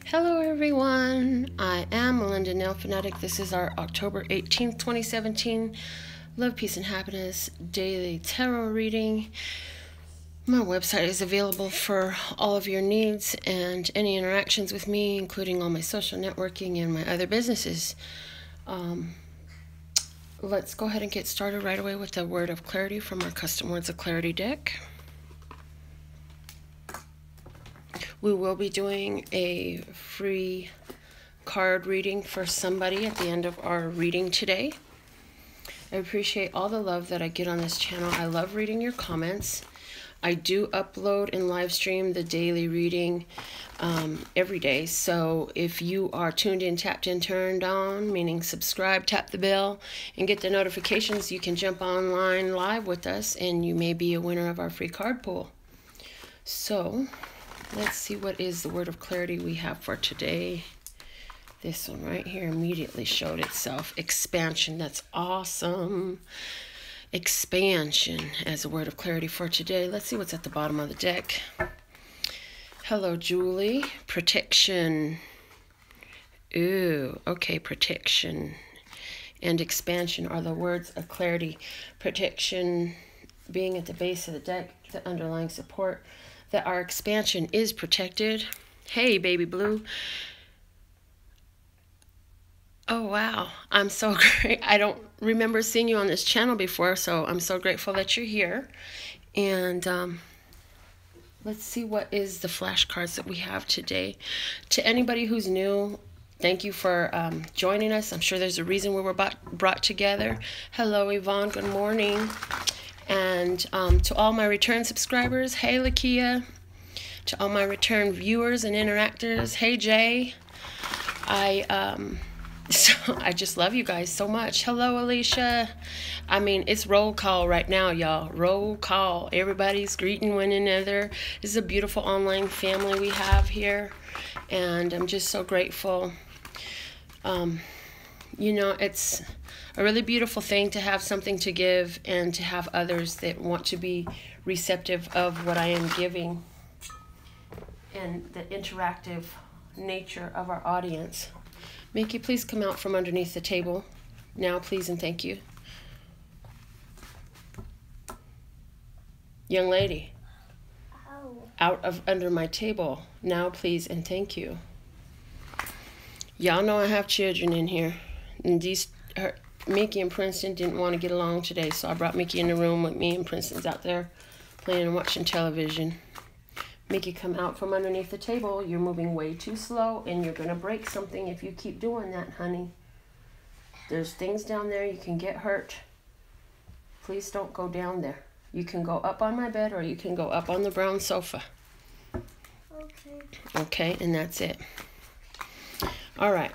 Hello everyone, I am Melinda NailFanatic. This is our October 18th, 2017 Love, Peace, and Happiness Daily Tarot Reading. My website is available for all of your needs and any interactions with me, including all my social networking and my other businesses. Let's go ahead and get started right away with the Word of Clarity from our Custom Words of Clarity deck. We will be doing a free card reading for somebody at the end of our reading today. I appreciate all the love that I get on this channel. I love reading your comments. I do upload and live stream the daily reading every day. So if you are tuned in, tapped in, turned on, meaning subscribe, tap the bell, and get the notifications, you can jump online live with us and you may be a winner of our free card pool. So let's see what is the word of clarity we have for today. This one right here immediately showed itself. Expansion. That's awesome. Expansion as a word of clarity for today. Let's see what's at the bottom of the deck. Hello, Julie. Protection. Ooh, okay, protection and expansion are the words of clarity. Protection being at the base of the deck, the underlying support that our expansion is protected. Hey, baby blue. Oh, wow. I'm so great. I don't remember seeing you on this channel before, so I'm so grateful that you're here. And let's see what is the flashcards that we have today. To anybody who's new, thank you for joining us. I'm sure there's a reason we were brought together. Hello, Yvonne. Good morning. And to all my return subscribers, hey, Lakia. To all my return viewers and interactors, hey, Jay. I just love you guys so much. Hello, Alicia. I mean, it's roll call right now, y'all. Roll call. Everybody's greeting one another. This is a beautiful online family we have here, and I'm just so grateful. You know, it's a really beautiful thing to have something to give and to have others that want to be receptive of what I am giving and the interactive nature of our audience. Mickey, please come out from underneath the table. Now, please and thank you. Young lady. Oh. Out of under my table. Now, please and thank you. Y'all know I have children in here. And Mickey and Princeton didn't want to get along today, so I brought Mickey in the room with me, and Princeton's out there playing and watching television. Mickey, come out from underneath the table. You're moving way too slow, and you're going to break something if you keep doing that, honey. There's things down there. You can get hurt. Please don't go down there. You can go up on my bed, or you can go up on the brown sofa. Okay. Okay, and that's it. All right.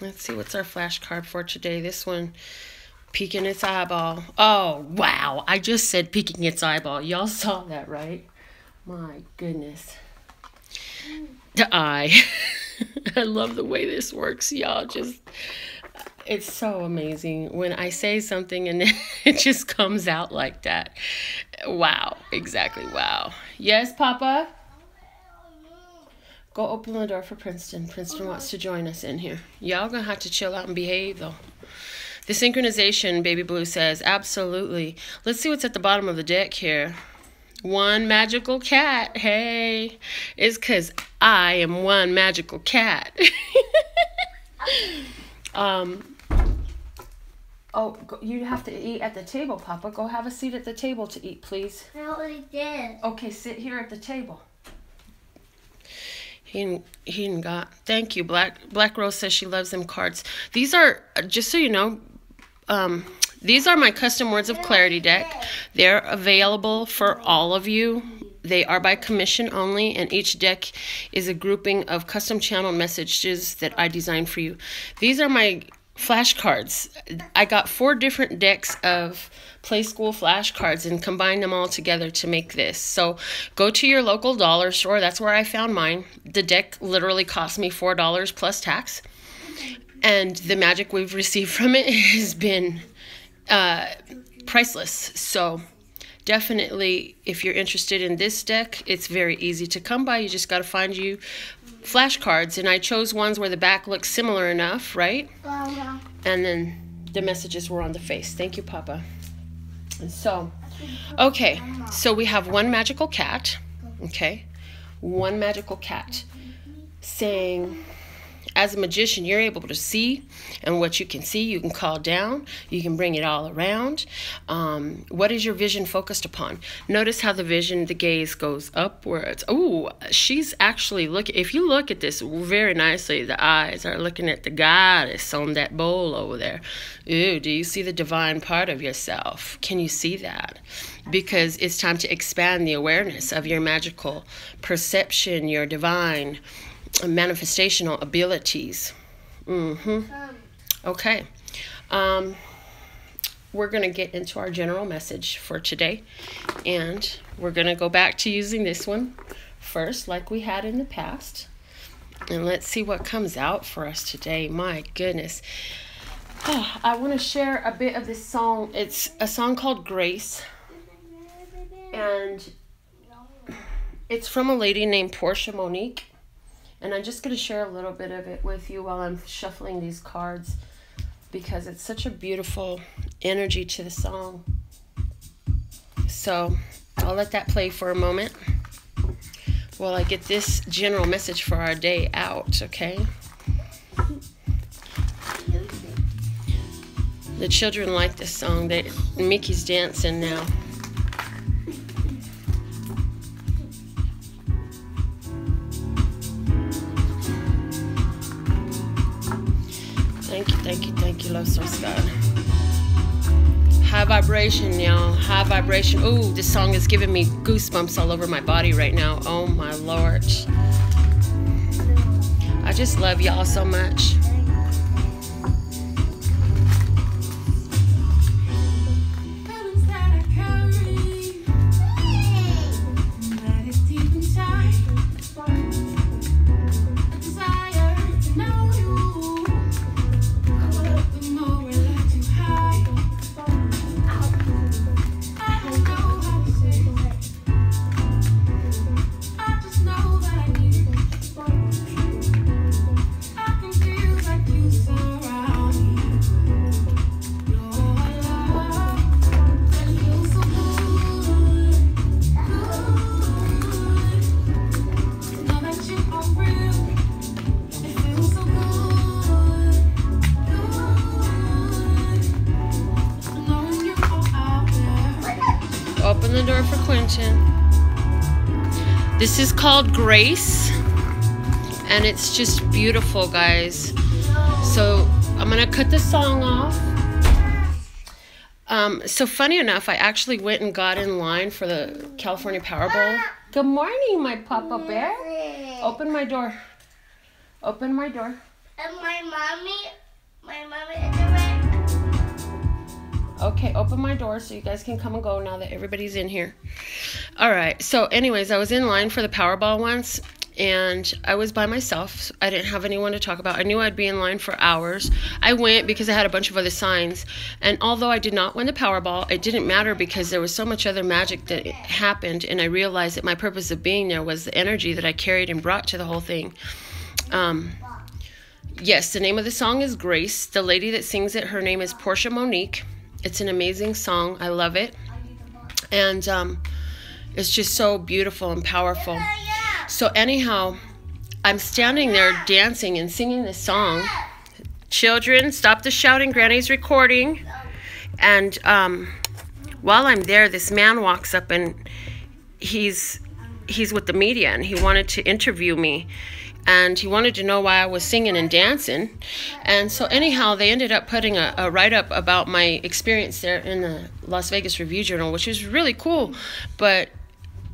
Let's see what's our flashcard for today. This one, peeking its eyeball. Oh, wow. I just said peeking its eyeball. Y'all saw that, right? My goodness. The eye. I love the way this works, y'all. It's so amazing when I say something and it just comes out like that. Wow. Exactly. Wow. Yes, Papa? Go open the door for Princeton. Princeton wants to join us in here. Y'all gonna have to chill out and behave, though. The synchronization, Baby Blue says, absolutely. Let's see what's at the bottom of the deck here. One magical cat. Hey, it's because I am one magical cat. Oh, you have to eat at the table, Papa. Go have a seat at the table to eat, please. I already did. Okay, sit here at the table. He didn't got. Thank you. Black Rose says she loves them cards. These are, just so you know, these are my custom words of clarity deck. They're available for all of you. They are by commission only, and each deck is a grouping of custom channel messages that I designed for you. These are my flashcards. I got 4 different decks of Play School flashcards and combined them all together to make this. So go to your local dollar store. That's where I found mine. The deck literally cost me $4 plus tax. And the magic we've received from it has been priceless. So definitely, if you're interested in this deck, it's very easy to come by. You just got to find you flashcards, and I chose ones where the back looks similar enough, right? And then the messages were on the face. Thank you, Papa. And so, okay, so we have one magical cat, okay? One magical cat saying, as a magician, you're able to see, and what you can see, you can call down. You can bring it all around. What is your vision focused upon? Notice how the vision, the gaze goes upwards. Oh, she's actually looking. If you look at this very nicely, the eyes are looking at the goddess on that bowl over there. Ooh, do you see the divine part of yourself? Can you see that? Because it's time to expand the awareness of your magical perception, your divine manifestational abilities. Okay. We're going to get into our general message for today, and we're going to go back to using this one first like we had in the past, and let's see what comes out for us today. My goodness. I want to share a bit of this song. It's a song called Grace, and it's from a lady named Portia Monique. And I'm just going to share a little bit of it with you while I'm shuffling these cards, because it's such a beautiful energy to the song. So I'll let that play for a moment while I get this general message for our day out, okay? The children like this song. Mickey's dancing now. Thank you, love source God. High vibration, y'all. High vibration. Ooh, this song is giving me goosebumps all over my body right now. Oh my Lord. I just love y'all so much. Open the door for Quentin. This is called Grace, and it's just beautiful, guys. So I'm gonna cut the song off. So funny enough, I actually went and got in line for the California Powerball. Good morning, my Papa Bear. Open my door. Open my door. And my mommy is away. Okay, open my door so you guys can come and go now that everybody's in here. All right, so anyways, I was in line for the Powerball once, and I was by myself. I didn't have anyone to talk about. I knew I'd be in line for hours. I went because I had a bunch of other signs, and although I did not win the Powerball, it didn't matter because there was so much other magic that happened, and I realized that my purpose of being there was the energy that I carried and brought to the whole thing. Yes, the name of the song is Grace. The lady that sings it, her name is Portia Monique. It's an amazing song. I love it. And it's just so beautiful and powerful. So anyhow, I'm standing there dancing and singing this song. Children, stop the shouting. Granny's recording. And while I'm there, this man walks up, and he's with the media, and he wanted to interview me. And he wanted to know why I was singing and dancing. And so anyhow, they ended up putting a write-up about my experience there in the Las Vegas Review-Journal, which was really cool. But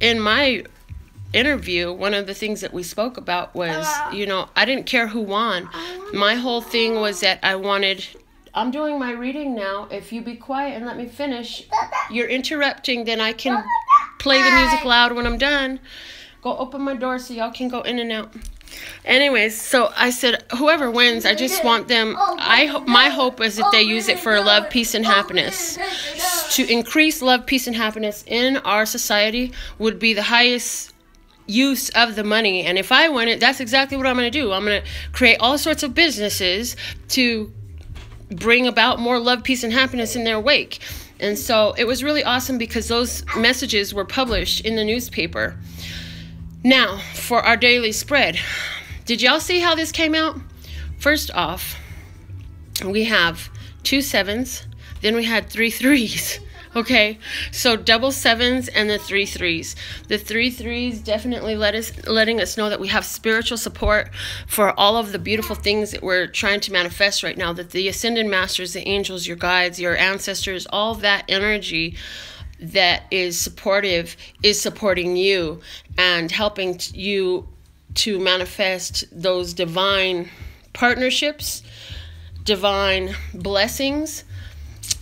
in my interview, one of the things that we spoke about was, you know, I didn't care who won. My whole thing was that I'm doing my reading now. If you be quiet and let me finish, you're interrupting, then I can play the music loud when I'm done. Go open my door so y'all can go in and out. Anyways, so I said, whoever wins, I just want them, my hope is that they use it for love, peace, and happiness. to increase love, peace, and happiness in our society would be the highest use of the money. And if I win it, that's exactly what I'm going to do. I'm going to create all sorts of businesses to bring about more love, peace, and happiness in their wake. And so it was really awesome because those messages were published in the newspaper. Now, for our daily spread. Did y'all see how this came out? First off, we have 2 7s, then we had 3 3s. Okay, so double 7s and the 3 3s. The 3 3s definitely letting us know that we have spiritual support for all of the beautiful things that we're trying to manifest right now. That the ascended masters, the angels, your guides, your ancestors, all that energy that is supportive is supporting you and helping you to manifest those divine partnerships, divine blessings.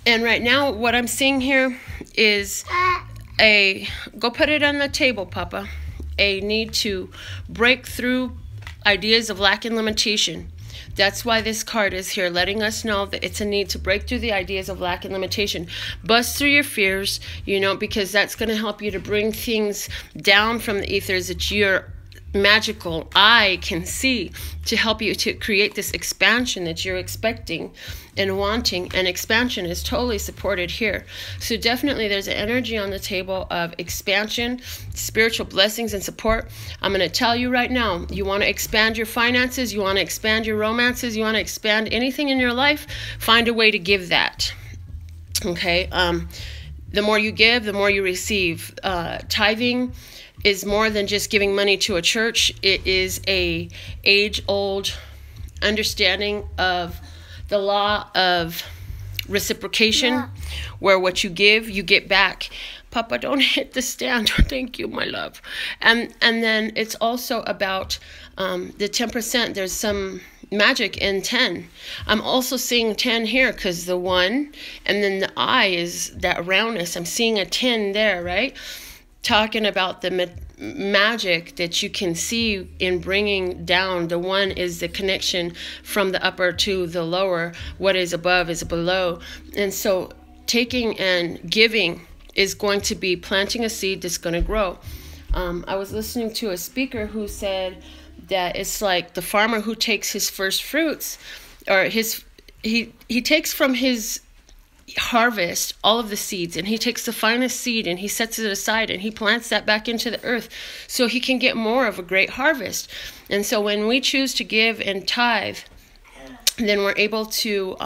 And right now, what I'm seeing here is go put it on the table, Papa, a need to break through ideas of lack and limitation. That's why this card is here, letting us know that it's a need to break through the ideas of lack and limitation. Bust through your fears, you know, because that's going to help you to bring things down from the ethers that you're magical eye can see, to help you to create this expansion that you're expecting and wanting. And expansion is totally supported here. So definitely there's an energy on the table of expansion, spiritual blessings, and support. I'm going to tell you right now, you want to expand your finances, you want to expand your romances, you want to expand anything in your life, find a way to give that. Okay, the more you give, the more you receive. Tithing is more than just giving money to a church. It is a age-old understanding of the law of reciprocation, where what you give, you get back. Papa, don't hit the stand. Thank you, my love. And then it's also about the 10%. There's some magic in 10. I'm also seeing 10 here because the 1 and then the I is that roundness. I'm seeing a 10 there, right? Talking about the magic that you can see in bringing down. The 1 is the connection from the upper to the lower. What is above is below. And so taking and giving is going to be planting a seed that's going to grow. I was listening to a speaker who said that it's like the farmer who takes his first fruits, or he takes from his harvest all of the seeds, and he takes the finest seed and he sets it aside and he plants that back into the earth so he can get more of a great harvest. And so when we choose to give and tithe, then we're able to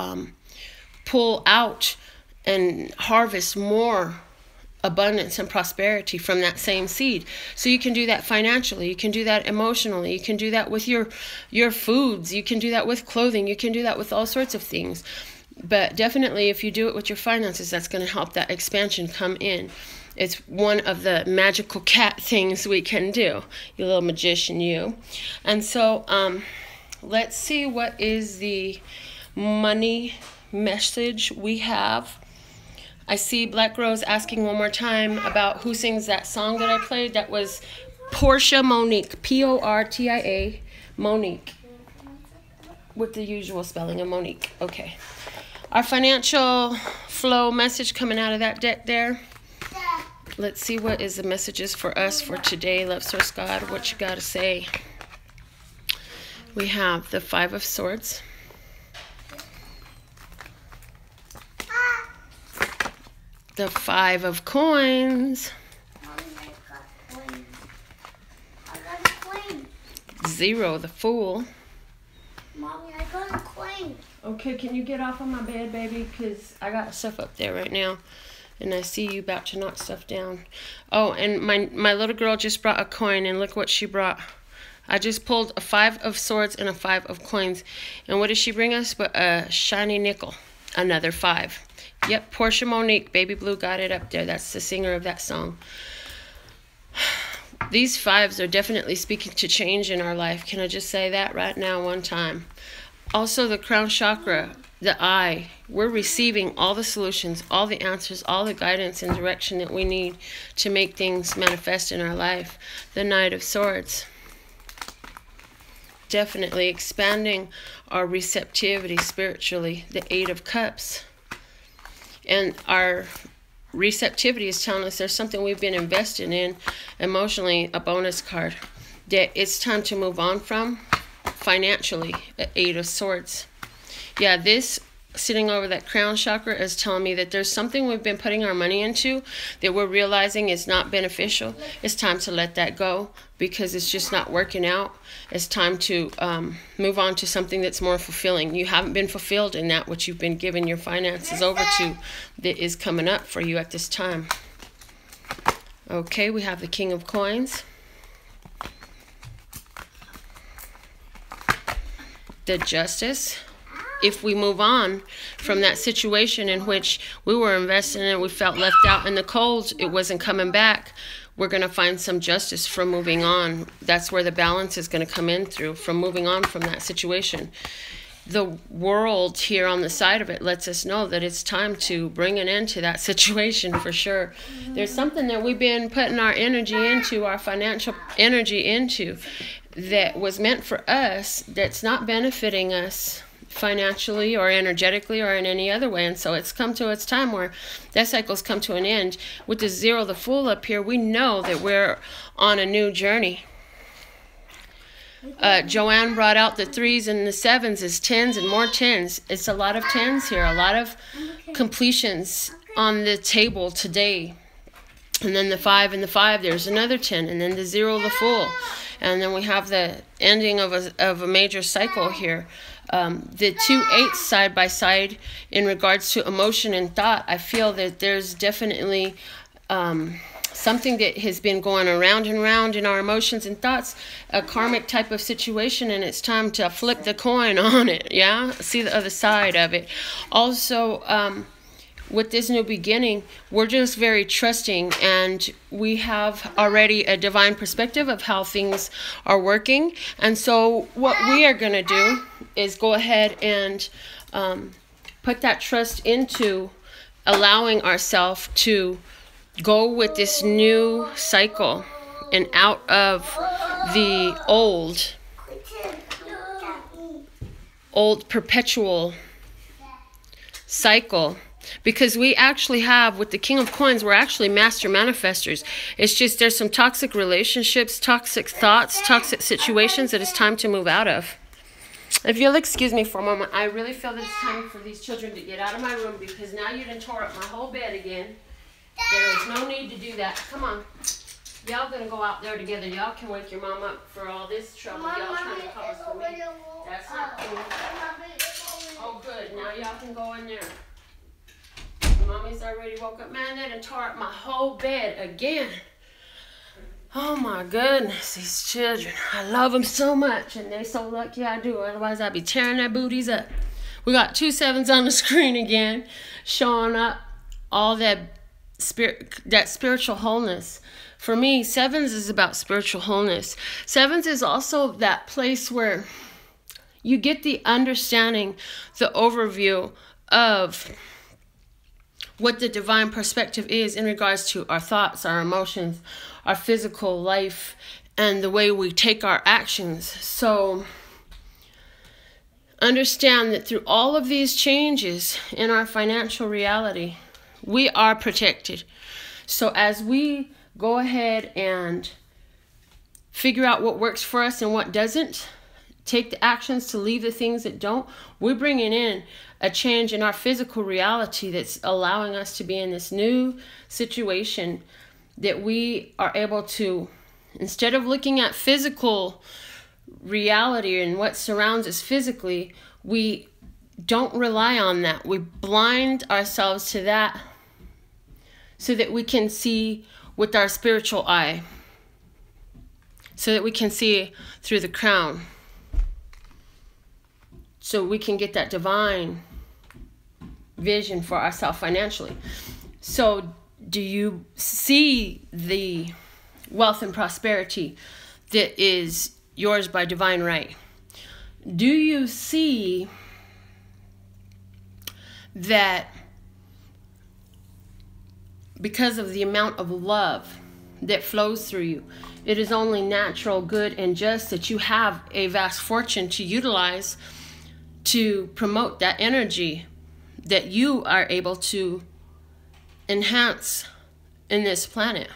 pull out and harvest more abundance and prosperity from that same seed. So you can do that financially, you can do that emotionally, you can do that with your foods, you can do that with clothing, you can do that with all sorts of things. But definitely if you do it with your finances, that's going to help that expansion come in. It's one of the magical cat things we can do, you little magician, you. And so let's see what is the money message we have. I see Black Rose asking one more time about who sings that song that I played. That was Portia Monique, P-O-R-T-I-A, Monique, with the usual spelling of Monique. Okay. Our financial flow message coming out of that deck there. Let's see what is the messages for us for today, Love Source God. What you got to say? We have the 5 of Swords, the 5 of Coins, I got a coin. 0, the Fool. Mommy, I got a coin. Okay, can you get off of my bed, baby? Because I got stuff up there right now, and I see you about to knock stuff down. Oh, and my little girl just brought a coin, and look what she brought. I just pulled a 5 of Swords and a 5 of Coins. And what did she bring us? But a shiny nickel. Another 5. Yep, Portia Monique, Baby Blue got it up there. That's the singer of that song. These 5s are definitely speaking to change in our life. Can I just say that right now one time? Also, the crown chakra, the eye, we're receiving all the solutions, all the answers, all the guidance and direction that we need to make things manifest in our life. The Knight of Swords, definitely expanding our receptivity spiritually. The 8 of Cups, and our receptivity is telling us there's something we've been investing in emotionally, a bonus card, that it's time to move on from financially, Eight of Swords. Yeah, this sitting over that crown chakra is telling me that there's something we've been putting our money into that we're realizing is not beneficial. It's time to let that go because it's just not working out. It's time to move on to something that's more fulfilling. You haven't been fulfilled in that which you've been giving your finances over to that is coming up for you at this time. Okay, we have the King of Coins. The Justice. If we move on from that situation in which we were investing and we felt left out in the cold, it wasn't coming back, we're going to find some justice from moving on. That's where the balance is going to come in through, from moving on from that situation. The world here on the side of it lets us know that it's time to bring an end to that situation for sure. There's something that we've been putting our energy into, our financial energy into, that was meant for us, that's not benefiting us financially or energetically or in any other way. And so it's come to its time where that cycle's come to an end. With the Zero, the Fool up here, we know that we're on a new journey. Joanne brought out the 3s and the 7s as 10s and more 10s. It's a lot of 10s here, a lot of completions on the table today. And then the 5 and the 5, there's another 10. And then the 0, the Fool. And then we have the ending of a major cycle here. The 2 8s side by side in regards to emotion and thought, I feel that there's definitely something that has been going around and around in our emotions and thoughts, a karmic type of situation, and it's time to flip the coin on it, yeah? See the other side of it. Also, with this new beginning, we're just very trusting, and we have already a divine perspective of how things are working. And so what we are going to do is go ahead and put that trust into allowing ourselves to go with this new cycle and out of the old perpetual cycle. Because we actually have, with the King of Coins, we're actually master manifestors. It's just there's some toxic relationships, toxic thoughts, toxic situations that it's time to move out of. If you'll excuse me for a moment, I really feel that it's time for these children to get out of my room because now you done tore up my whole bed again. There is no need to do that. Come on. Y'all gonna go out there together. Y'all can wake your mom up for all this trouble y'all trying to cause for me. That's not cool. Oh, good. Now y'all can go in there. Mommy's already woke up. Man, they done tore up my whole bed again. Oh my goodness, these children. I love them so much, and they so lucky I do. Otherwise, I'd be tearing their booties up. We got 2 7s on the screen again, showing up all that spiritual wholeness. For me, 7s is about spiritual wholeness. 7s is also that place where you get the understanding, the overview of what the divine perspective is in regards to our thoughts, our emotions, our physical life, and the way we take our actions. So understand that through all of these changes in our financial reality, we are protected. So as we go ahead and figure out what works for us and what doesn't, take the actions to leave the things that don't, we're bringing in a change in our physical reality that's allowing us to be in this new situation that we are able to, instead of looking at physical reality and what surrounds us physically, we don't rely on that. We blind ourselves to that so that we can see with our spiritual eye, so that we can see through the crown, so we can get that divine vision for ourselves financially. So do you see the wealth and prosperity that is yours by divine right? Do you see that because of the amount of love that flows through you, it is only natural, good, and just that you have a vast fortune to utilize to promote that energy that you are able to enhance in this planet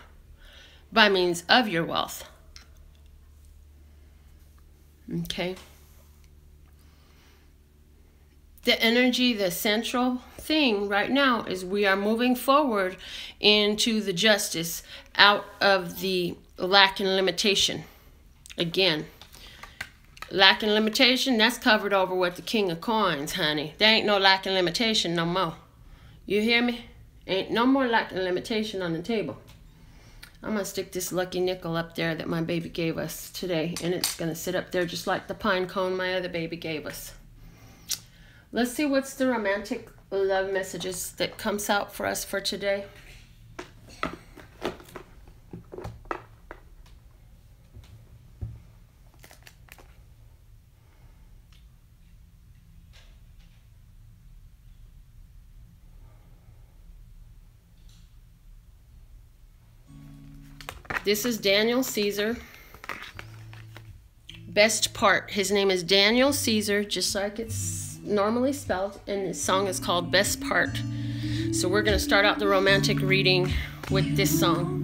by means of your wealth. Okay. The energy, the central thing right now is we are moving forward into the justice, out of the lack and limitation. Again, lack and limitation, that's covered over with the King of Coins, honey. There ain't no lack and limitation no more. You hear me? Ain't no more lack and limitation on the table. I'm going to stick this lucky nickel up there that my baby gave us today, and it's going to sit up there just like the pine cone my other baby gave us. Let's see what's the romantic love messages that comes out for us for today. This is Daniel Caesar. Best part. His name is Daniel Caesar, just like it's normally spelled, and this song is called Best Part. So we're going to start out the romantic reading with this song.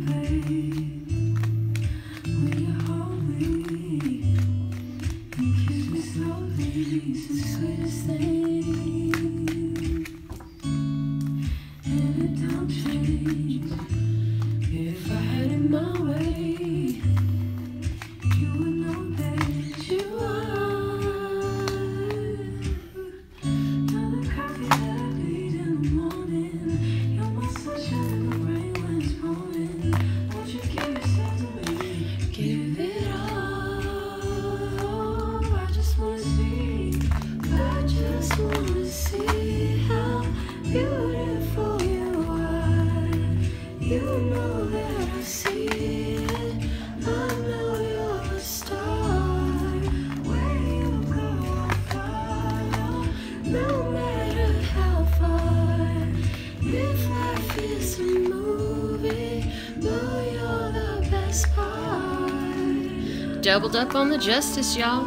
Doubled up on the justice, y'all.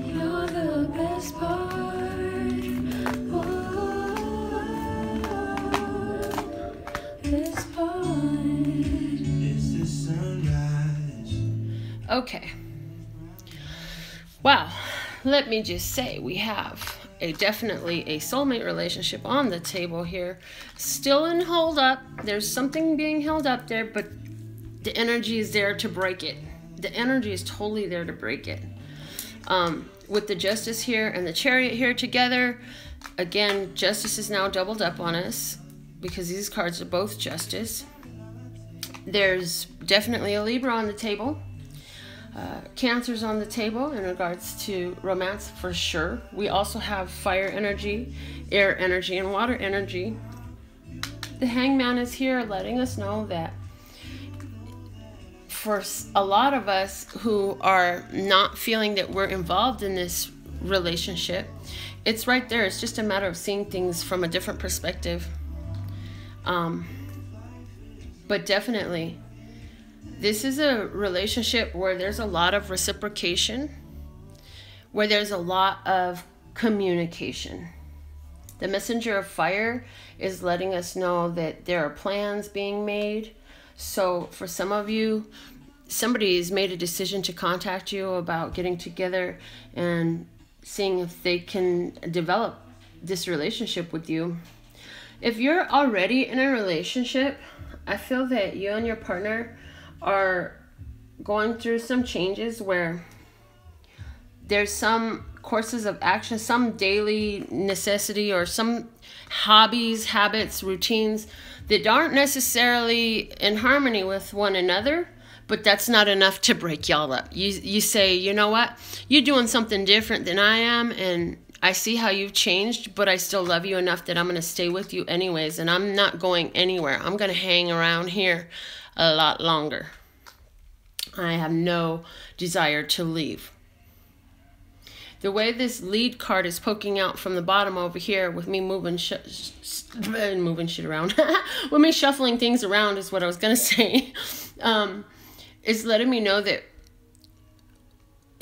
You're the best part. Best part. Is the sunrise. Okay. Wow. Let me just say, we have definitely a soulmate relationship on the table here. Still in hold up. There's something being held up there, but the energy is there to break it. The energy is totally there to break it. With the Justice here and the Chariot here together, again, Justice is now doubled up on us because these cards are both Justice. There's definitely a Libra on the table. Cancer's on the table in regards to romance for sure. We also have fire energy, air energy, and water energy. The Hangman is here letting us know that for a lot of us who are not feeling that we're involved in this relationship, it's right there. It's just a matter of seeing things from a different perspective. But definitely, this is a relationship where there's a lot of reciprocation, where there's a lot of communication. The Messenger of Fire is letting us know that there are plans being made. So for some of you, somebody's made a decision to contact you about getting together and seeing if they can develop this relationship with you. If you're already in a relationship, I feel that you and your partner are going through some changes where there's some courses of action, some daily necessity, or some hobbies, habits, routines that aren't necessarily in harmony with one another, but that's not enough to break y'all up. You say, you know what, you're doing something different than I am, and I see how you've changed, but I still love you enough that I'm going to stay with you anyways, and I'm not going anywhere. I'm going to hang around here a lot longer. I have no desire to leave. The way this lead card is poking out from the bottom over here with me moving shit around, with me shuffling things around is what I was going to say, is letting me know that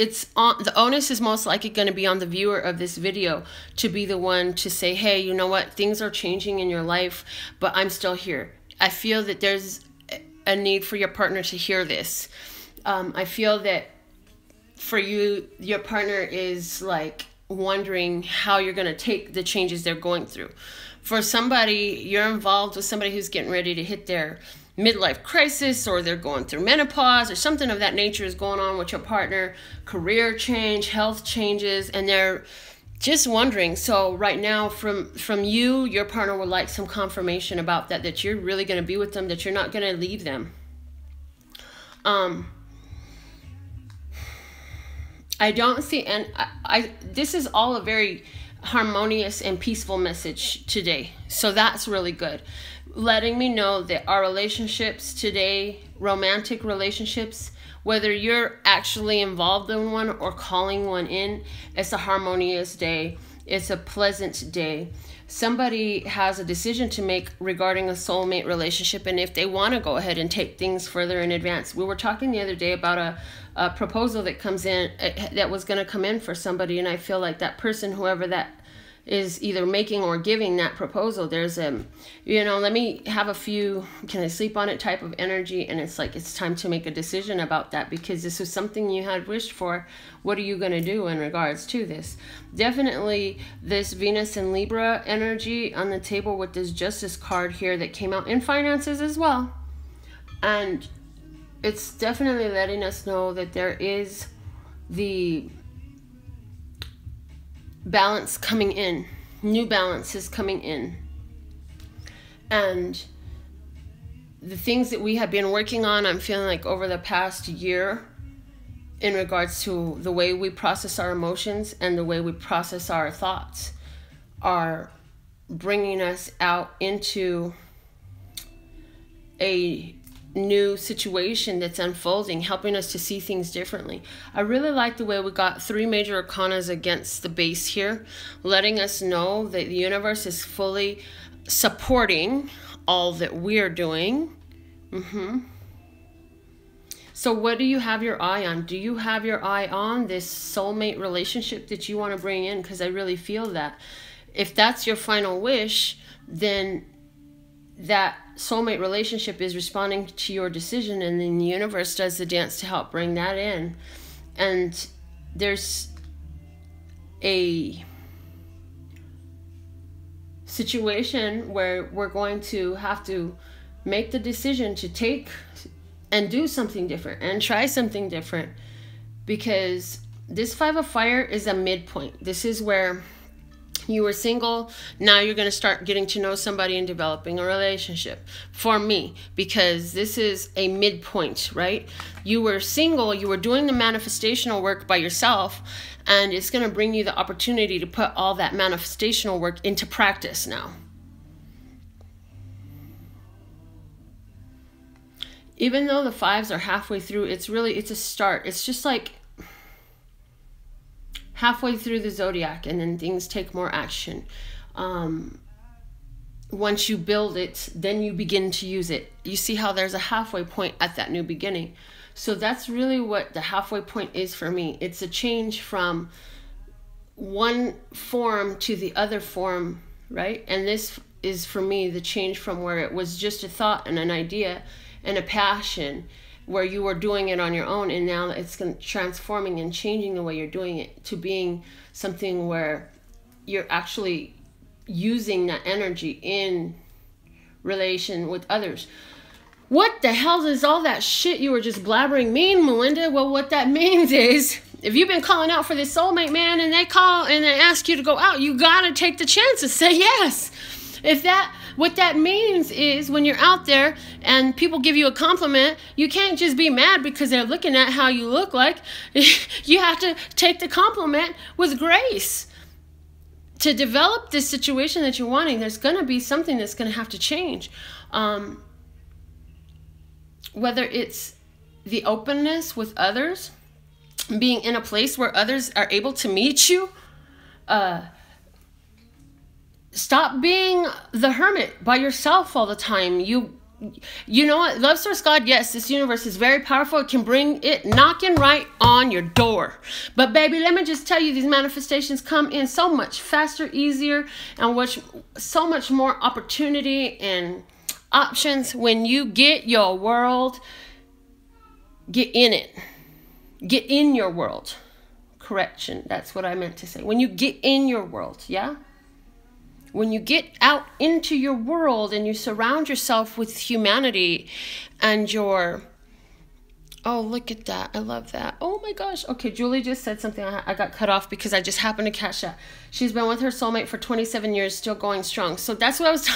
it's on, the onus is most likely going to be on the viewer of this video to be the one to say, hey, you know what, things are changing in your life, but I'm still here. I feel that there's a need for your partner to hear this. I feel that for you, your partner is like wondering how you're going to take the changes they're going through. For somebody, you're involved with somebody who's getting ready to hit their midlife crisis, or they're going through menopause, or something of that nature is going on with your partner, career change, health changes, and they're just wondering. So right now, from you, your partner would like some confirmation about that you're really going to be with them, that you're not going to leave them. I don't see, and this is all a very harmonious and peaceful message today. So that's really good. Letting me know that our relationships today, romantic relationships, whether you're actually involved in one or calling one in, it's a harmonious day. It's a pleasant day. Somebody has a decision to make regarding a soulmate relationship, and if they want to go ahead and take things further in advance. We were talking the other day about a proposal that comes in, that was going to come in for somebody, and I feel like that person, whoever that is, either making or giving that proposal, there's you know, let me have a few, can I sleep on it type of energy, and it's like it's time to make a decision about that, because this was something you had wished for. What are you going to do in regards to this? Definitely this Venus and Libra energy on the table with this Justice card here that came out in finances as well, and it's definitely letting us know that there is the balance coming in. New balance is coming in. And the things that we have been working on, I'm feeling like over the past year, in regards to the way we process our emotions and the way we process our thoughts, are bringing us out into a new situation that's unfolding, helping us to see things differently. I really like the way we got 3 major arcanas against the base here, letting us know that the universe is fully supporting all that we're doing. So what do you have your eye on? Do you have your eye on this soulmate relationship that you want to bring in? Because I really feel that if that's your final wish, then that soulmate relationship is responding to your decision, and then the universe does the dance to help bring that in. And there's a situation where we're going to have to make the decision to take and do something different and try something different, because this 5 of fire is a midpoint. This is where you were single, now you're going to start getting to know somebody and developing a relationship. For me, because this is a midpoint, right? You were single, you were doing the manifestational work by yourself, and it's going to bring you the opportunity to put all that manifestational work into practice now. Even though the 5s are halfway through, it's a start. It's just like halfway through the zodiac, and then things take more action. Once you build it, then you begin to use it. You see how there's a halfway point at that new beginning. So that's really what the halfway point is for me. It's a change from one form to the other form, right? And this is for me the change from where it was just a thought and an idea and a passion, where you were doing it on your own, and now it's transforming and changing the way you're doing it to being something where you're actually using that energy in relation with others. What the hell is all that shit you were just blabbering mean, Melinda? Well, what that means is, if you've been calling out for this soulmate man and they call and they ask you to go out, you gotta take the chance to say yes. What that means is, when you're out there and people give you a compliment, you can't just be mad because they're looking at how you look like. You have to take the compliment with grace. To develop this situation that you're wanting, there's going to be something that's going to have to change. Whether it's the openness with others, being in a place where others are able to meet you, stop being the hermit by yourself all the time. You you know what? Love source God, yes, this universe is very powerful. It can bring it knocking right on your door. But baby, let me just tell you, these manifestations come in so much faster, easier, and so much more opportunity and options when you get your world, get in it. Get in your world. Correction, that's what I meant to say. When you get in your world, yeah? When you get out into your world and you surround yourself with humanity and your... Oh, look at that. I love that. Oh my gosh. Okay, Julie just said something. I got cut off because I just happened to catch that. She's been with her soulmate for 27 years, still going strong. So that's what I was...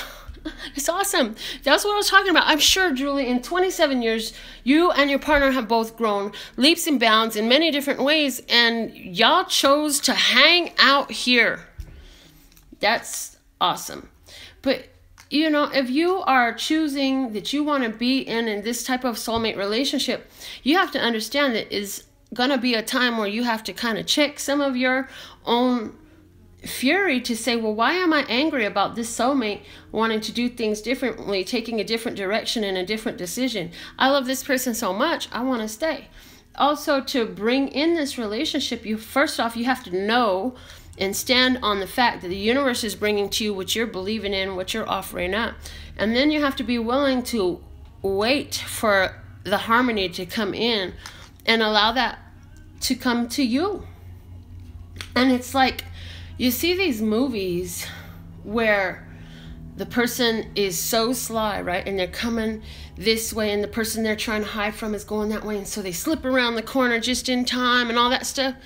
It's awesome. That's what I was talking about. I'm sure, Julie, in 27 years, you and your partner have both grown leaps and bounds in many different ways, and y'all chose to hang out here. That's awesome. But, you know, if you are choosing that you want to be in this type of soulmate relationship, you have to understand that it's going to be a time where you have to kind of check some of your own fury to say, well, why am I angry about this soulmate wanting to do things differently, taking a different direction and a different decision? I love this person so much, I want to stay. Also, to bring in this relationship, first off, you have to know and stand on the fact that the universe is bringing to you what you're believing in, what you're offering up. And then you have to be willing to wait for the harmony to come in and allow that to come to you. And it's like, you see these movies where the person is so sly, right? And they're coming this way, and the person they're trying to hide from is going that way. And so they slip around the corner just in time and all that stuff.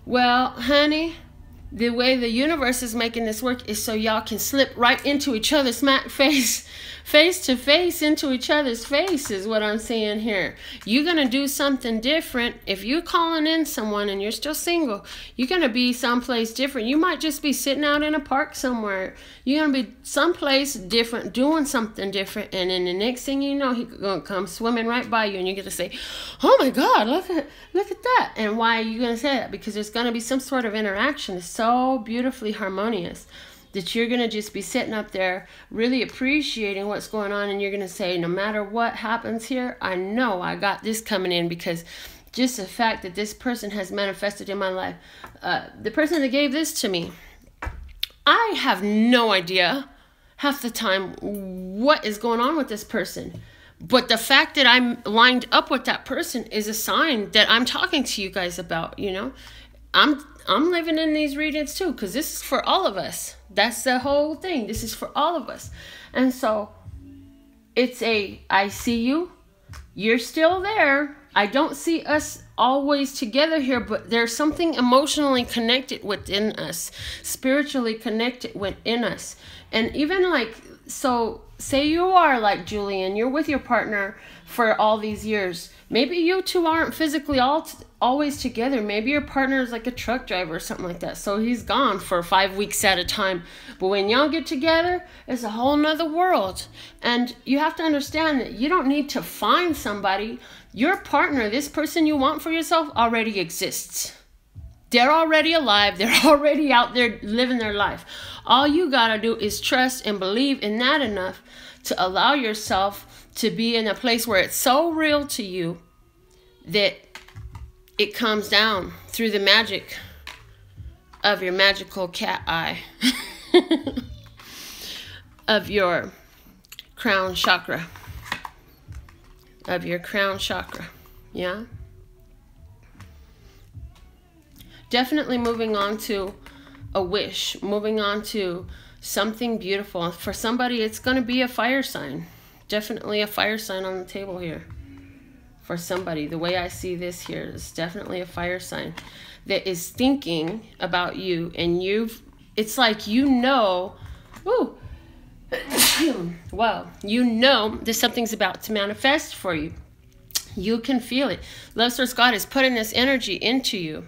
Well, honey, the way the universe is making this work is so y'all can slip right into each other's face to face into each other's face is what I'm saying here. You're going to do something different. If you're calling in someone and you're still single, you're going to be someplace different. You might just be sitting out in a park somewhere. You're going to be someplace different, doing something different. And then the next thing you know, he's going to come swimming right by you, and you're going to say, oh my God, look at that. And why are you going to say that? Because there's going to be some sort of interaction. It's so beautifully harmonious that you're going to just be sitting up there really appreciating what's going on, and you're going to say, no matter what happens here, I know I got this coming in, because just the fact that this person has manifested in my life, the person that gave this to me, I have no idea half the time what is going on with this person. But the fact that I'm lined up with that person is a sign that I'm talking to you guys about, you know. I'm living in these readings too, because this is for all of us. That's the whole thing. This is for all of us. And so it's I see you. You're still there. I don't see us always together here, but there's something emotionally connected within us, spiritually connected within us. And even like, so say you are like Julian, you're with your partner for all these years. Maybe you two aren't physically always together. Maybe your partner is like a truck driver or something like that. So he's gone for 5 weeks at a time. But when y'all get together, it's a whole nother world. And you have to understand that you don't need to find somebody. Your partner, this person you want for yourself, already exists. They're already alive. They're already out there living their life. All you gotta do is trust and believe in that enough to allow yourself to be in a place where it's so real to you that it comes down through the magic of your magical cat eye of your crown chakra. Yeah. Definitely moving on to a wish, moving on to something beautiful. For somebody, it's going to be a fire sign. Definitely a fire sign on the table here. For somebody, the way I see this here is definitely a fire sign that is thinking about you, and it's like, you know, ooh, wow, you know that something's about to manifest for you. You can feel it. Love Source God is putting this energy into you.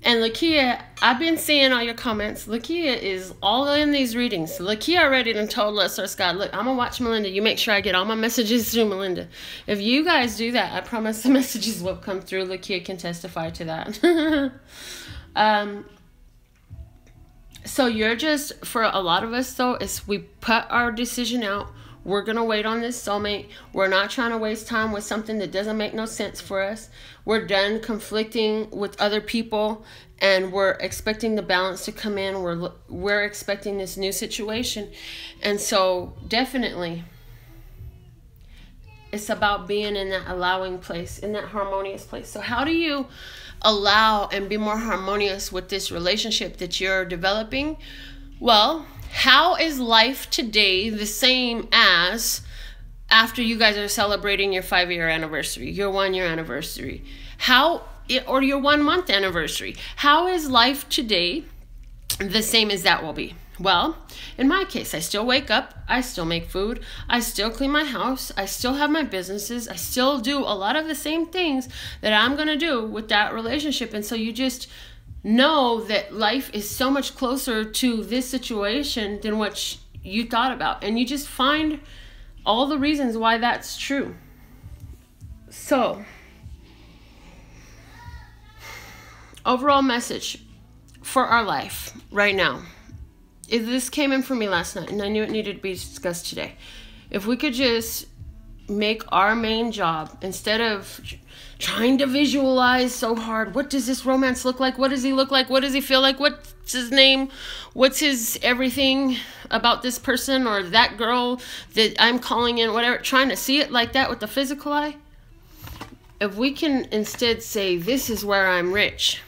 And Lakia, I've been seeing all your comments. Lakia is all in these readings. Lakia already done told Love Source God, look, I'm going to watch Melinda. You make sure I get all my messages through Melinda. If you guys do that, I promise the messages will come through. Lakia can testify to that. So you're just, for a lot of us though, is we put our decision out. We're going to wait on this soulmate. We're not trying to waste time with something that doesn't make no sense for us. We're done conflicting with other people, and we're expecting the balance to come in. We're expecting this new situation. And so definitely it's about being in that allowing place, in that harmonious place. So how do you allow and be more harmonious with this relationship that you're developing? Well, how is life today the same as after you guys are celebrating your 5-year anniversary, your 1-year anniversary, or your 1-month anniversary? How is life today the same as that will be? Well, in my case, I still wake up, I still make food, I still clean my house, I still have my businesses, I still do a lot of the same things that I'm going to do with that relationship. And so you just know that life is so much closer to this situation than what you thought about. And you just find all the reasons why that's true. So, overall message for our life right now. If this came in for me last night, and I knew it needed to be discussed today. If we could just make our main job, instead of trying to visualize so hard, what does this romance look like? What does he look like? What does he feel like? What's his name? What's his everything about this person or that girl that I'm calling in, whatever, trying to see it like that with the physical eye. If we can instead say, this is where I'm rich.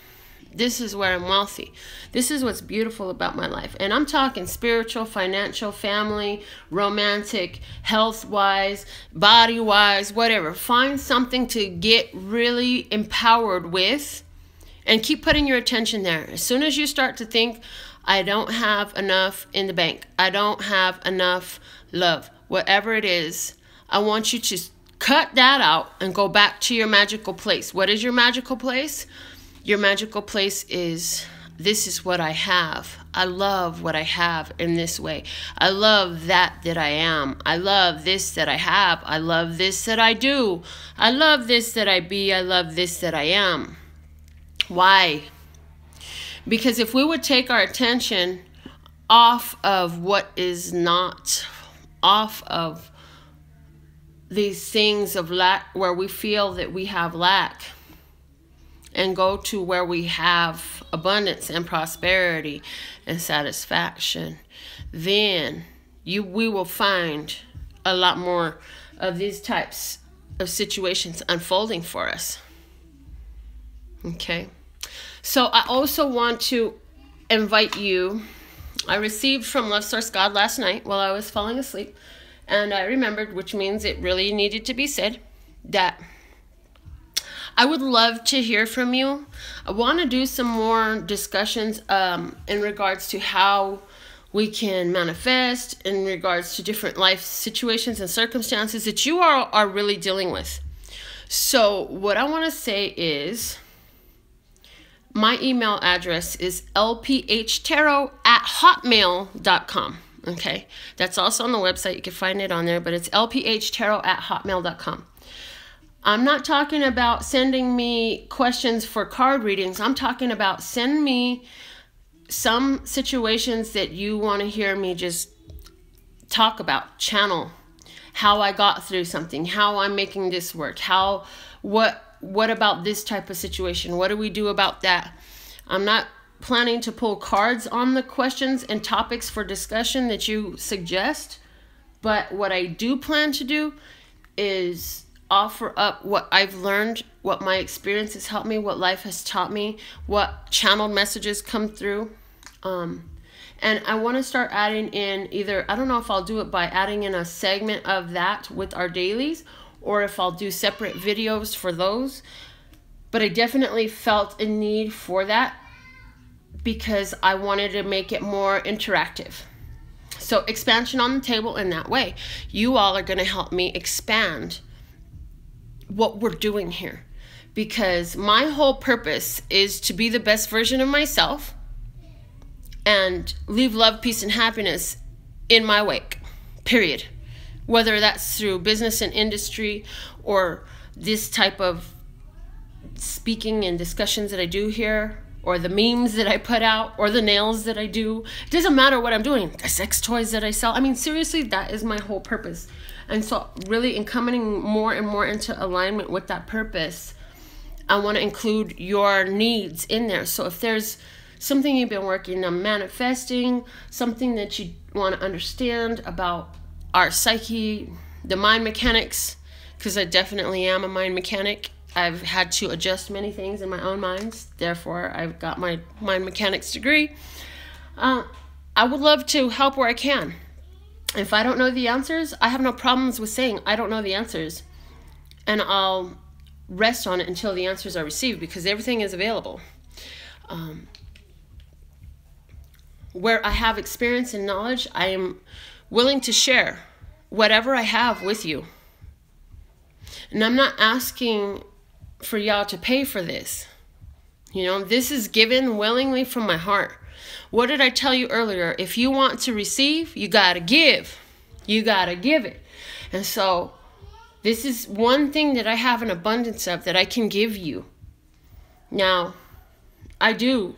This is where I'm wealthy. This is what's beautiful about my life. And I'm talking spiritual, financial, family, romantic, health-wise, body-wise, whatever. Find something to get really empowered with and keep putting your attention there. As soon as you start to think, I don't have enough in the bank, I don't have enough love, whatever it is, I want you to cut that out and go back to your magical place. What is your magical place? Your magical place is, this is what I have. I love what I have in this way. I love that I am. I love this that I have. I love this that I do. I love this that I be. I love this that I am. Why? Because if we would take our attention off of what is not, off of these things of lack, where we feel that we have lack, and go to where we have abundance and prosperity and satisfaction, then we will find a lot more of these types of situations unfolding for us. Okay. So I also want to invite you. I received from Love Source God last night while I was falling asleep, and I remembered, which means it really needed to be said, that I would love to hear from you. I want to do some more discussions in regards to how we can manifest, in regards to different life situations and circumstances that you are really dealing with. So what I want to say is, my email address is lphtarot@hotmail.com. Okay, that's also on the website. You can find it on there, but it's lphtarot@hotmail.com. I'm not talking about sending me questions for card readings. I'm talking about send me some situations that you want to hear me just talk about, channel, how I got through something, how I'm making this work, what about this type of situation? What do we do about that? I'm not planning to pull cards on the questions and topics for discussion that you suggest, but what I do plan to do is offer up what I've learned, what my experience has helped me, what life has taught me, what channeled messages come through. And I want to start adding in either, I don't know if I'll do it by adding in a segment of that with our dailies, or if I'll do separate videos for those. But I definitely felt a need for that because I wanted to make it more interactive. So expansion on the table in that way. You all are going to help me expand what we're doing here, because my whole purpose is to be the best version of myself and leave love, peace, and happiness in my wake, period. Whether that's through business and industry or this type of speaking and discussions that I do here, or the memes that I put out, or the nails that I do. It doesn't matter what I'm doing. The sex toys that I sell. I mean, seriously, that is my whole purpose. And so really in coming more and more into alignment with that purpose, I want to include your needs in there. So if there's something you've been working on manifesting, something that you want to understand about our psyche, the mind mechanics, because I definitely am a mind mechanic. I've had to adjust many things in my own minds. Therefore, I've got my mind mechanics degree. I would love to help where I can. If I don't know the answers, I have no problems with saying I don't know the answers. And I'll rest on it until the answers are received, because everything is available. Where I have experience and knowledge, I am willing to share whatever I have with you. And I'm not asking for y'all to pay for this. You know, this is given willingly from my heart. What did I tell you earlier? If you want to receive, you got to give. You got to give it. And so this is one thing that I have an abundance of that I can give you. Now, I do,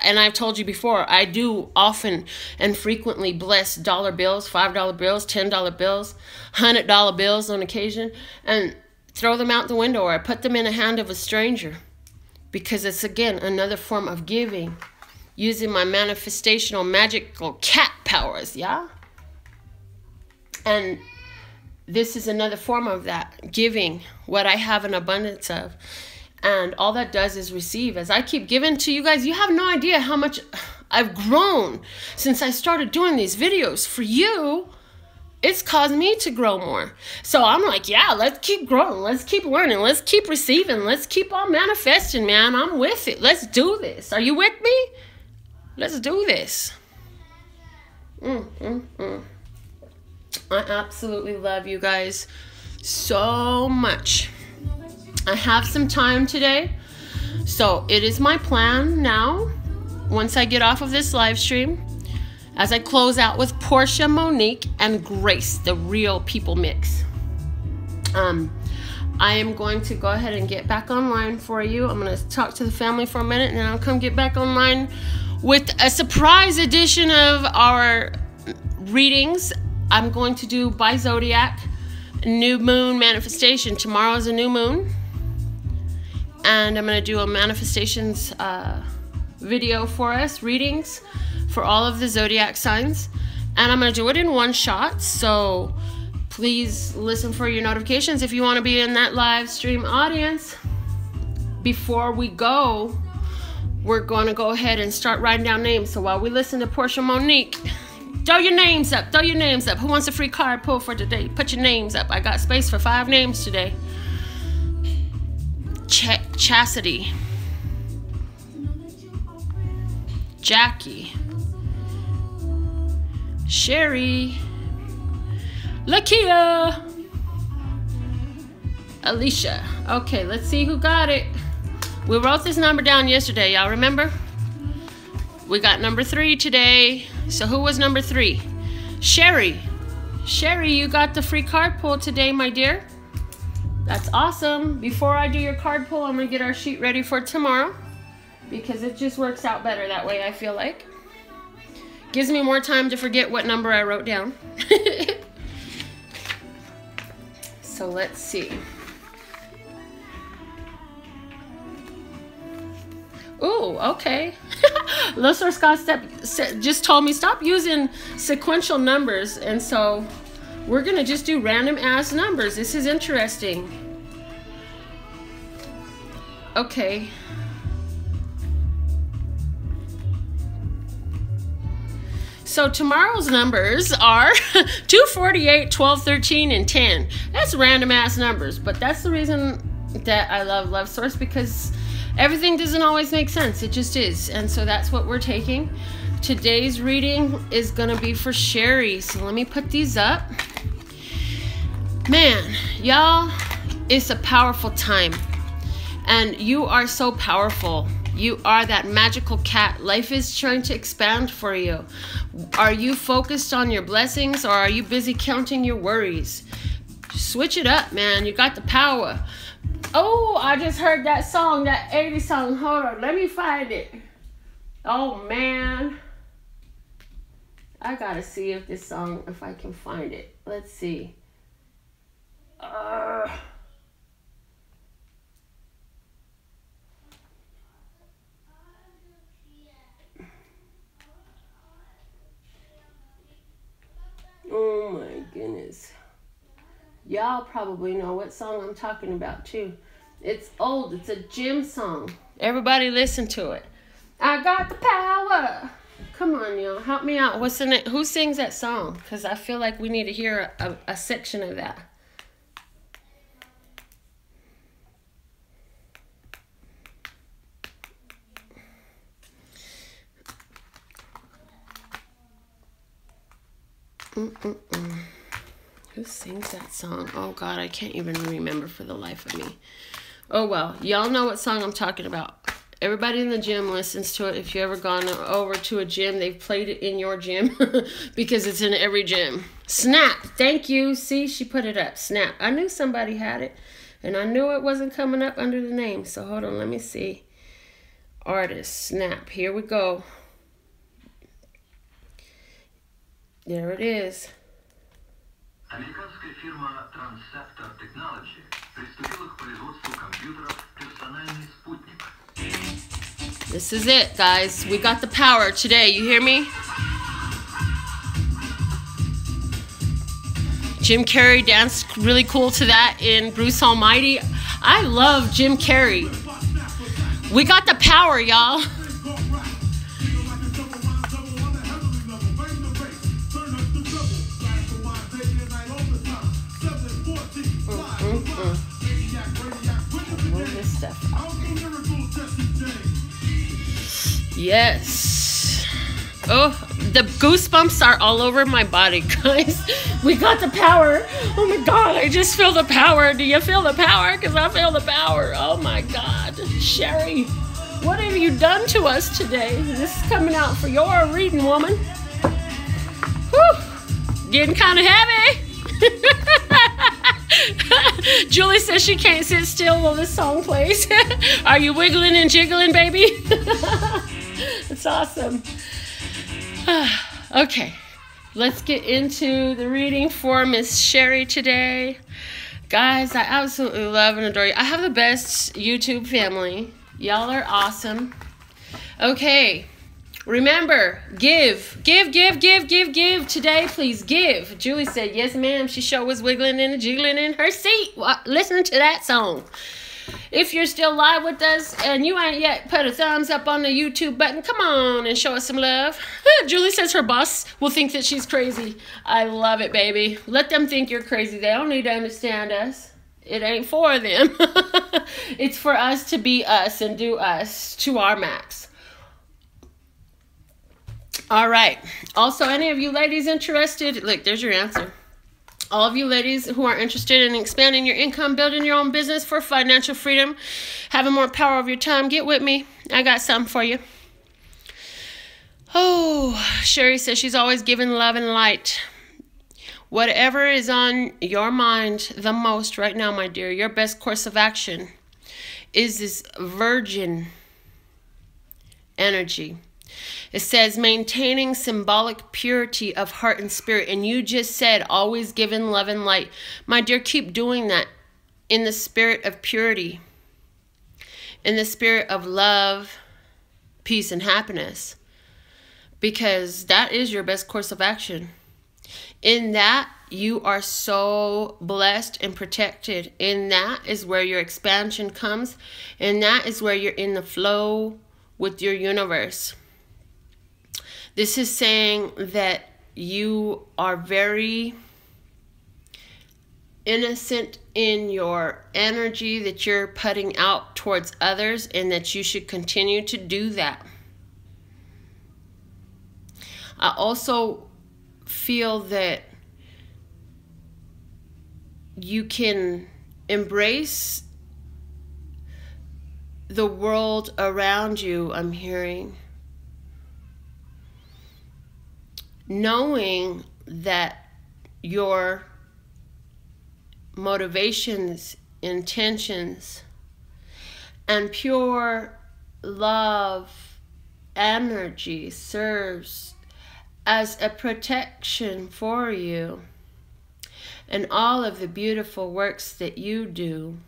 and I've told you before, I do often and frequently bless dollar bills, $5 bills, $10 bills, $100 bills on occasion, and throw them out the window, or I put them in the hand of a stranger, because it's, again, another form of giving, using my manifestational magical cat powers, yeah? And this is another form of that, giving what I have an abundance of. And all that does is receive. As I keep giving to you guys, you have no idea how much I've grown since I started doing these videos. For you, it's caused me to grow more. So I'm like, yeah, let's keep growing. Let's keep learning. Let's keep receiving. Let's keep on manifesting, man. I'm with it. Let's do this. Are you with me? Let's do this. I absolutely love you guys so much. I have some time today. So it is my plan now, once I get off of this live stream, as I close out with Portia, Monique, and Grace, the Real People Mix. I am going to go ahead and get back online for you. I'm going to talk to the family for a minute, and then I'll come get back online with a surprise edition of our readings. I'm going to do by Zodiac, new moon manifestation. Tomorrow is a new moon. And I'm going to do a manifestations video for us, readings for all of the zodiac signs. And I'm going to do it in one shot. So please listen for your notifications if you want to be in that live stream audience. Before we go, we're going to go ahead and start writing down names. So while we listen to Portia, Monique, throw your names up. Throw your names up. Who wants a free card pull for today? Put your names up. I got space for 5 names today. Chastity, Jackie, Sherry, Lakia, Alicia. Okay, let's see who got it. We wrote this number down yesterday, y'all remember? We got number 3 today. So who was number 3? Sherry. Sherry, you got the free card pull today, my dear. That's awesome. Before I do your card pull, I'm going to get our sheet ready for tomorrow, because it just works out better that way, I feel like. Gives me more time to forget what number I wrote down. So let's see. Ooh, okay. Losor Scott just told me stop using sequential numbers, and so we're gonna just do random ass numbers. This is interesting. Okay. So tomorrow's numbers are 248, 12, 13, and 10. That's random ass numbers, but that's the reason that I love Love Source, because everything doesn't always make sense. It just is. And so that's what we're taking. Today's reading is going to be for Sherry. So let me put these up. Man, y'all, it's a powerful time. And you are so powerful. You are that magical cat. Life is trying to expand for you. Are you focused on your blessings, or are you busy counting your worries? Switch it up, man. You got the power. Oh, I just heard that song, that 80s song. Hold on, let me find it. Oh, man. I gotta see if this song, if I can find it. Let's see. Oh my goodness. Y'all probably know what song I'm talking about too. It's old. It's a gym song. Everybody listen to it. I got the power. Come on, y'all. Help me out. What's in it? Who sings that song? Because I feel like we need to hear a section of that. Who sings that song? Oh, God, I can't even remember for the life of me. Oh, well, y'all know what song I'm talking about. Everybody in the gym listens to it. If you've ever gone over to a gym, they've played it in your gym because it's in every gym. Snap. Thank you. See, she put it up. Snap. I knew somebody had it, and I knew it wasn't coming up under the name. So hold on. Let me see. Artist. Snap. Here we go. There it is. Американская фирма Transceptor Technology приступила к производству компьютеров «Персональный спутник». This is it, guys. We got the power today. You hear me? Jim Carrey danced really cool to that in Bruce Almighty. I love Jim Carrey. We got the power, y'all. Yes. Oh, the goosebumps are all over my body, guys. We got the power. Oh my God, I just feel the power. Do you feel the power? Because I feel the power. Oh my God. Sherry, what have you done to us today? This is coming out for your reading, woman. Whew. Getting kind of heavy. Julie says she can't sit still while this song plays. Are you wiggling and jiggling, baby? It's awesome. Okay, let's get into the reading for Miss Sherry today. Guys, I absolutely love and adore you. I have the best YouTube family. Y'all are awesome. Okay, remember, give today, please give. Julie said, yes, ma'am. She sure was wiggling and jiggling in her seat. Listen to that song. If you're still live with us and you ain't yet put a thumbs up on the YouTube button, come on and show us some love. Julie says her boss will think that she's crazy. I love it, baby. Let them think you're crazy. They don't need to understand us. It ain't for them. It's for us to be us and do us to our max. All right. Also, any of you ladies interested? Look, there's your answer. All of you ladies who are interested in expanding your income, building your own business for financial freedom, having more power over your time, get with me. I got something for you. Oh, Sherry says she's always giving love and light. Whatever is on your mind the most right now, my dear, your best course of action is this virgin energy. It says maintaining symbolic purity of heart and spirit. And you just said always giving love and light. My dear, keep doing that in the spirit of purity. In the spirit of love, peace, and happiness. Because that is your best course of action. In that, you are so blessed and protected. In that is where your expansion comes. And that is where you're in the flow with your universe. This is saying that you are very innocent in your energy that you're putting out towards others, and that you should continue to do that. I also feel that you can embrace the world around you, I'm hearing. Knowing that your motivations intentions and pure love energy serves as a protection for you and all of the beautiful works that you do.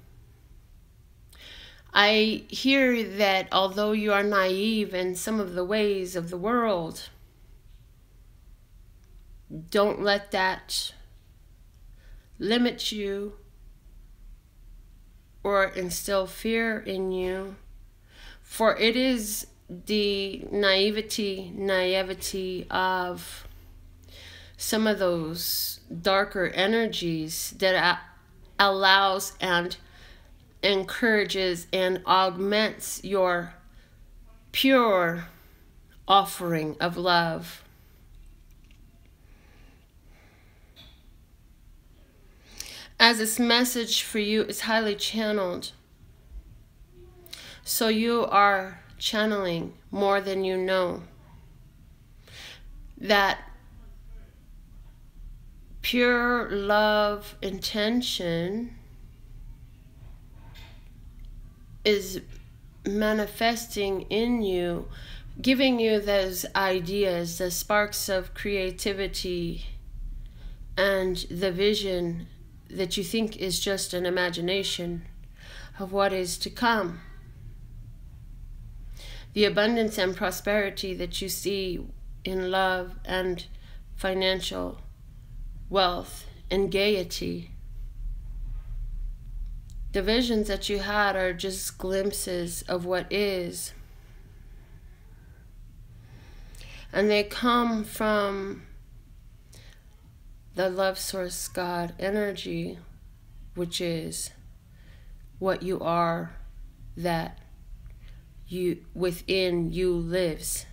I hear that although you are naive in some of the ways of the world, don't let that limit you or instill fear in you, for it is the naivety of some of those darker energies that allows and encourages and augments your pure offering of love. As this message for you is highly channeled, so you are channeling more than you know, that pure love intention is manifesting in you, giving you those ideas, the sparks of creativity and the vision that you think is just an imagination of what is to come. The abundance and prosperity that you see in love and financial wealth and gaiety. The visions that you had are just glimpses of what is. And they come from the love source God energy, which is what you are, that you within you lives.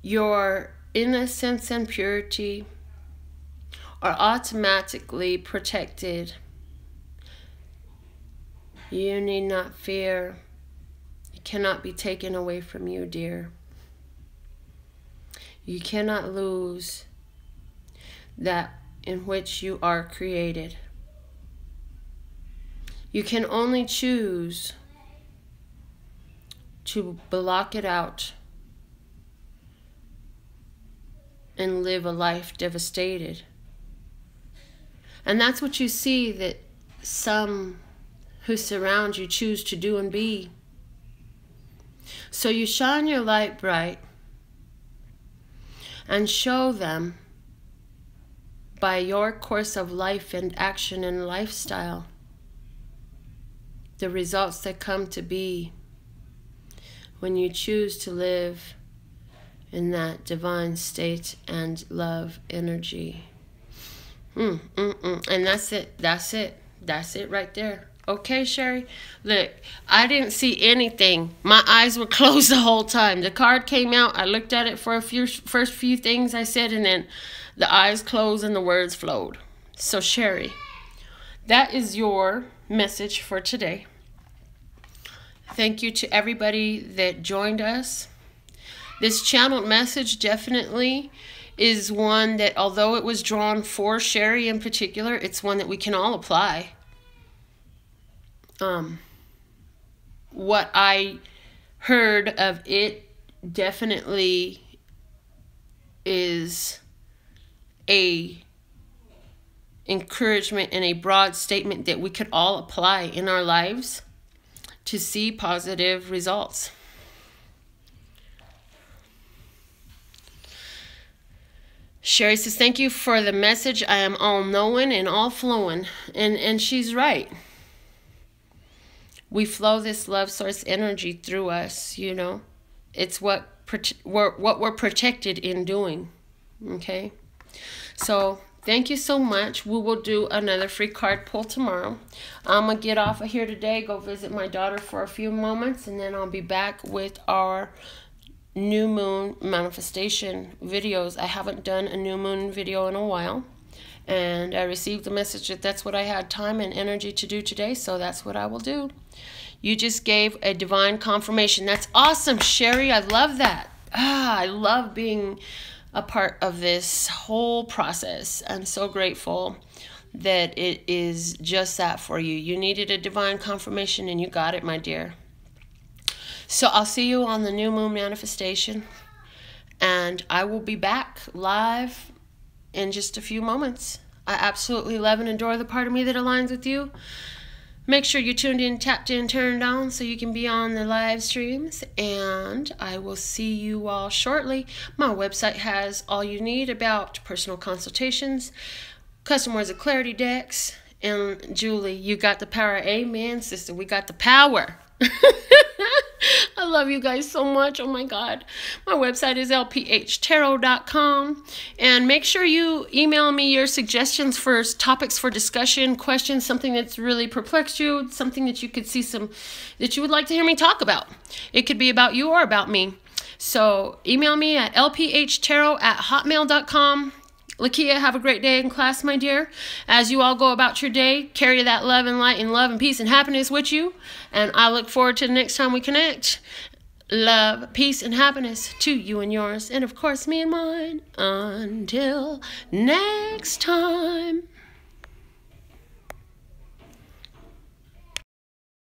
Your innocence and purity are automatically protected. You need not fear. It cannot be taken away from you, dear. You cannot lose that in which you are created. You can only choose to block it out and live a life devastated. And that's what you see that some who surround you choose to do and be. So you shine your light bright and show them by your course of life and action and lifestyle the results that come to be when you choose to live in that divine state and love energy. And that's it right there. Okay, Sherry? Look, I didn't see anything. My eyes were closed the whole time. The card came out. I looked at it for a first few things I said, and then the eyes closed and the words flowed. So, Sherry, that is your message for today. Thank you to everybody that joined us. This channeled message definitely is one that, although it was drawn for Sherry in particular, it's one that we can all apply. What I heard of it definitely is a encouragement and a broad statement that we could all apply in our lives to see positive results. Sherry says, thank you for the message. I am all knowing and all flowing. And she's right. We flow this love source energy through us, you know. It's what we're protected in doing. Okay? So, thank you so much. We will do another free card pull tomorrow. I'm going to get off of here today, go visit my daughter for a few moments, and then I'll be back with our new moon manifestation videos. I haven't done a new moon video in a while, and I received the message that that's what I had time and energy to do today, so that's what I will do. You just gave a divine confirmation. That's awesome, Sherry. I love that. I love being a part of this whole process. I'm so grateful that it is just that for you. You needed a divine confirmation and you got it, my dear. So I'll see you on the new moon manifestation, and I will be back live in just a few moments. I absolutely love and adore the part of me that aligns with you. Make sure you're tuned in, tapped in, turned on so you can be on the live streams, and I will see you all shortly. My website has all you need about personal consultations, custom words of clarity decks, and Julie, you got the power. Amen, sister. We got the power. I love you guys so much. Oh my God. My website is lphtarot.com. And make sure you email me your suggestions for topics for discussion, questions, something that's really perplexed you, something that you could see that you would like to hear me talk about. It could be about you or about me. So email me at lphtarot@hotmail.com. Lakia, have a great day in class, my dear. As you all go about your day, carry that love and light and love and peace and happiness with you. And I look forward to the next time we connect. Love, peace, and happiness to you and yours. And, of course, me and mine. Until next time.